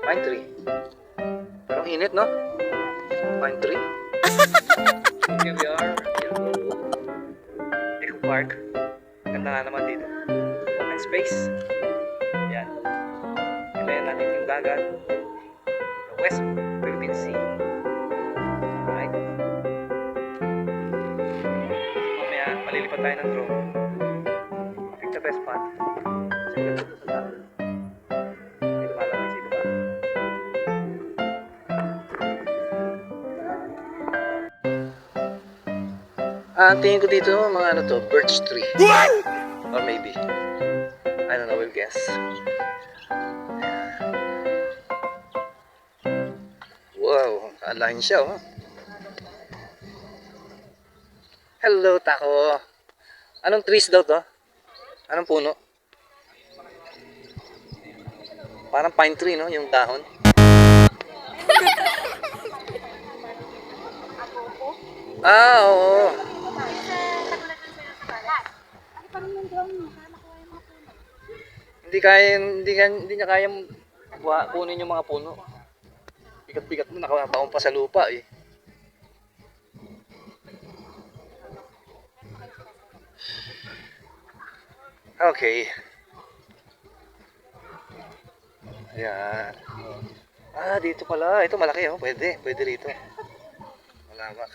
Pine tree. Parang init, no? Pine tree. Here we are. Eco Park. Ganda nga naman dito. Open space. Yan. Ilayan natin yung dagat. The West Philippine Sea. Alright. Mamaya, malilipat tayo ng drone. Pick the best spot. Kasi ganda dito sa dagat. May lumalaki sa iba. Ang tingin ko dito, mga ano to, birch tree. Or maybe. I don't know, we'll guess. Wow, align siya, oh. Hello, Taco. Anong trees daw to? Anong puno? Parang pine tree, no? Yung dahon. Ah, oo. Hindi niya kayang kunin yung mga puno. Bigat-bigat mo, nakabaon pa sa lupa eh. Okay. Ayan. Ah, dito pala. Ito malaki oh. Pwede. Pwede rito. Malamak.